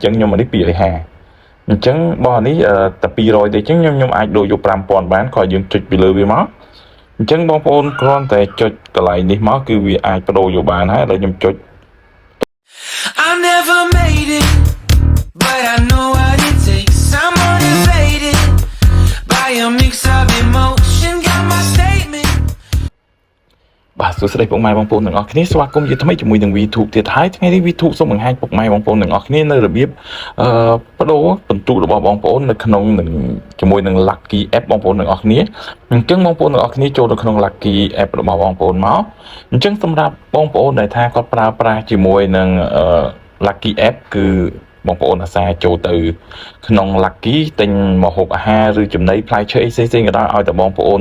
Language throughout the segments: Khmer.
ចឹងខ្ញុំនេះ250អញ្ចឹងបងនេះតែ200ទេអញ្ចឹងខ្ញុំអាចដូរយក5000បានក៏យើងចុចពីលើវាមកអញ្ចឹងបងប្អូនគ្រាន់តែចុចកន្លែងនេះមកគឺវាអាចបដូរយកបានហើយឥឡូវខ្ញុំចុច I never made it but I know what it takes I'm motivated by a mix of emotion got my statement បាទសួស្តីពុកម៉ែបងប្អូនទាំងអស់គ្នាស្វាគមន៍ជាថ្មីជាមួយនឹង VTube ទៀតហើយថ្ងៃនេះ VTube សូមបង្ហាញពុកម៉ែបងប្អូនទាំងអស់គ្នានៅរបៀបបដូរបន្ទុករបស់បងប្អូននៅក្នុងនឹងជាមួយនឹង Lucky App បងប្អូនទាំងអស់គ្នាអញ្ចឹងបងប្អូនទាំងអស់គ្នាចូលទៅក្នុង Lucky App របស់បងប្អូនមកអញ្ចឹងសម្រាប់បងប្អូនដែលថាគាត់ប្រើប្រាស់ជាមួយនឹង Lucky App គឺបងប្អូនអាសាចូលទៅក្នុង Lucky ទិញម្ហូបអាហារឬចំណីផ្លែឈើអីផ្សេងៗក៏ដោយឲ្យតែបងប្អូន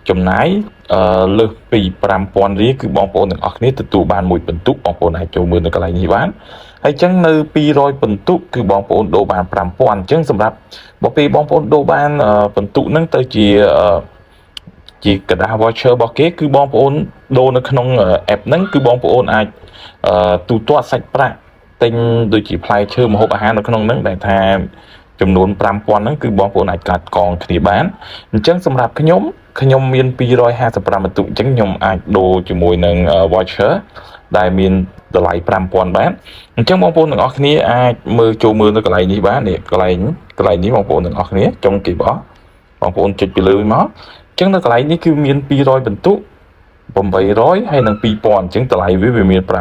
ចំណាយលើសពី5000រៀលគឺបងប្អូនទាំងអស់គ្នាទទួលបានមួយបន្ទុកបងប្អូនអាចចូលមើលនៅកន្លែងនេះបានហើយអញ្ចឹងនៅ200បន្ទុកគឺបងប្អូនដូរបាន5000អញ្ចឹងសម្រាប់បើពេលបងប្អូនដូរបានបន្ទុកហ្នឹងទៅជាกระดาษ voucher របស់គេគឺបងប្អូនដូរនៅក្នុង app ហ្នឹងគឺបងប្អូនអាចទូទាត់សាច់ប្រាក់ទិញដូចជាផ្លែឈើម្ហូបអាហារនៅក្នុងហ្នឹងដែលថាចំនួន5000ហ្នឹងគឺបងប្អូនអាចកាត់កងគ្នាបានអញ្ចឹងសម្រាប់ខ្ញុំមាន255បន្ទុកអញ្ចឹងខ្ញុំអាចដូរជាមួយនឹង voucher ដែលមានតម្លៃ5000បានអញ្ចឹងបងប្អូនទាំងអស់គ្នាអាចចូលមើលនៅកន្លែងនេះបាននេះកន្លែងនេះបងប្អូនទាំងអស់គ្នាចុងគេបងប្អូនចុចពីលើមកអញ្ចឹងនៅកន្លែងនេះគឺមាន200បន្ទុក800ហើយនឹង2000អញ្ចឹងតម្លៃវាមាន5000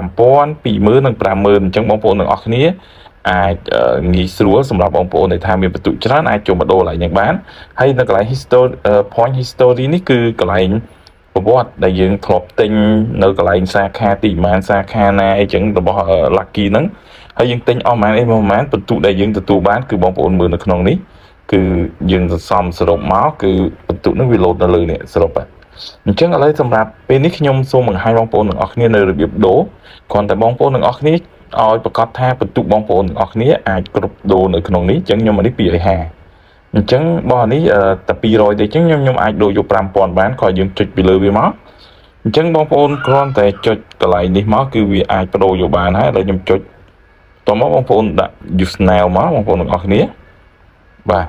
20000និង50000អញ្ចឹងបងប្អូនទាំងអស់គ្នាអាចងាយស្រួលសម្រាប់បងប្អូនដែលថាមានបន្ទុកច្រើនអាចចូលមកដូរឡើងយ៉ាងបានហើយនៅកន្លែង point history នេះគឺកន្លែងប្រវត្តិដែលយើងធ្លាប់ទិញនៅកន្លែងសាខាទីប៉ុន្មានសាខាណាអីចឹងរបស់ Lucky ហ្នឹងហើយយើងទិញអស់ប៉ុន្មានបន្ទុកដែលយើងទទួលបានគឺបងប្អូនមើលនៅក្នុងនេះគឺយើងសន្សំសរុបមកគឺបន្ទុកហ្នឹងវាលោតនៅលើនេះសរុបអញ្ចឹងឥឡូវសម្រាប់ពេលនេះខ្ញុំសូមបង្ហាញបងប្អូនទាំងអស់គ្នានៅរបៀបដូរគ្រាន់តែបងប្អូនទាំងអស់គ្នាឲ្យប្រកាសថាបន្ទុកបងប្អូនទាំងអស់គ្នាអាចគ្រប់ដូរនៅក្នុងនេះអញ្ចឹងខ្ញុំនេះ250អញ្ចឹងបងនេះតែ200ទេអញ្ចឹងខ្ញុំអាចដូរយក5000បានក៏យើងចុចពីលើវាមកអញ្ចឹងបងប្អូនគ្រាន់តែចុចកន្លែងនេះមកគឺវាអាចបដូរយកបានហើយឥឡូវខ្ញុំចុចតមកបងប្អូនដាក់ use now មកបងប្អូនទាំងអស់គ្នាបាទ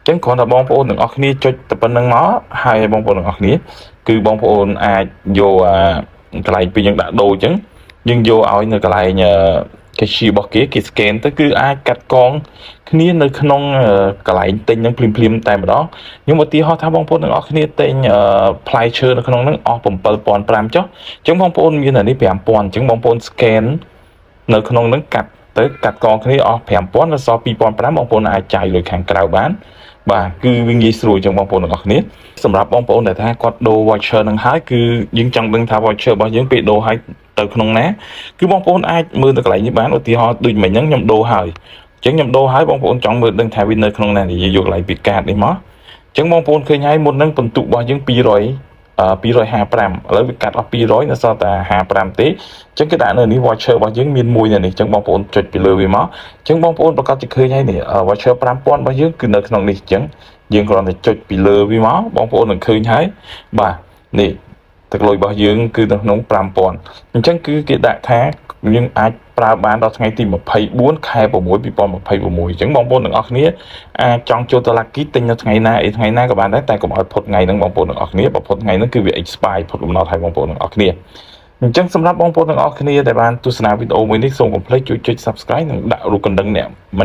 ចឹងគ្រាន់តែបងប្អូនទាំងអស់គ្នាចុចតែប៉ុណ្្នឹងមកហើយបងប្អូនទាំងអស់គ្នាគឺបងប្អូនអាចយកកន្លែងពីយើងដាក់ដូរចឹងយើងយកឲ្យនៅកន្លែងcashier របស់គេ scan ទៅគឺអាចកាត់កងគ្នានៅក្នុងកន្លែងទិញហ្នឹងភ្លាមតែម្ដងខ្ញុំឧទាហរណ៍ថាបងប្អូនទាំងអស់គ្នាទិញផ្លែឈើនៅក្នុងហ្នឹងអស់7500ចុះអញ្ចឹងបងប្អូនមានអានេះ5000អញ្ចឹងបងប្អូន scan នៅក្នុងហ្នឹងកាត់កងគ្នាអស់5000ដល់សល់2500បងប្អូនអាចចាយលុយខាងក្រៅបានបាទគឺវាងាយស្រួលចឹងបងប្អូនទាំងអស់គ្នាសម្រាប់បងប្អូនដែលថាគាត់ដូរ voucher នឹងហើយគឺយើងចង់ដឹងថា voucher របស់យើងពេលដូរហើយទៅក្នុងណាគឺបងប្អូនអាចមើលទៅកន្លែងនេះបានឧទាហរណ៍ដូចមិញហ្នឹងខ្ញុំដូរហើយអញ្ចឹងខ្ញុំដូរហើយបងប្អូនចង់មើលដឹងថាវានៅក្នុងណានិយាយយកកន្លែងពីកាតនេះមកអញ្ចឹងបងប្អូនឃើញហើយមុនហ្នឹងបន្ទុករបស់យើង255ឥឡូវវាកាត់អស់200នៅសល់តែ55ទេអញ្ចឹងគេដាក់នៅនេះ voucher របស់យើងមានមួយនៅនេះអញ្ចឹងបងប្អូនចុចពីលើវាមកអញ្ចឹងបងប្អូនប្រកាសជាឃើញហើយនេះ voucher 5000របស់យើងគឺនៅក្នុងនេះអញ្ចឹងយើងគ្រាន់តែចុចពីលើវាមកបងប្អូននឹងឃើញហើយបាទនេះទឹកលុយរបស់យើងគឺនៅក្នុង5000អញ្ចឹងគឺគេដាក់ថាយើងអាចប្រើបានដល់ថ្ងៃទី24ខែ6 2026អញ្ចឹងបងប្អូនទាំងអស់គ្នាអាចចង់ចូលទៅ Lucky ទិញនៅថ្ងៃណាក៏បានដែរតែកុំឲ្យផុតថ្ងៃហ្នឹងបងប្អូនទាំងអស់គ្នាបើផុតថ្ងៃហ្នឹងគឺវា expire ផុតកំណត់ឲ្យបងប្អូនទាំងអស់គ្នាអញ្ចឹងសម្រាប់បងប្អូនទាំងអស់គ្នាដែលបានទស្សនាវីដេអូមួយនេះសូមកុំភ្លេចជួយចុច Subscribe និងដាក់រូបកណ្ដឹងម្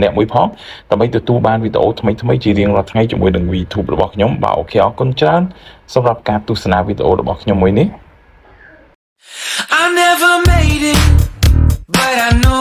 នាក់មួយផងដើម្បីទទួលបានវីដេអូថ្មីៗជារៀងរាល់ថ្ងៃជាមួយនឹង VTube របស់ខ្ញុំបាទអូខេអរគុណច្រើនសម្រាប់ការទស្សនាវីដេអូរបស់ខ្ញុំមួយនេះ I never made it but I know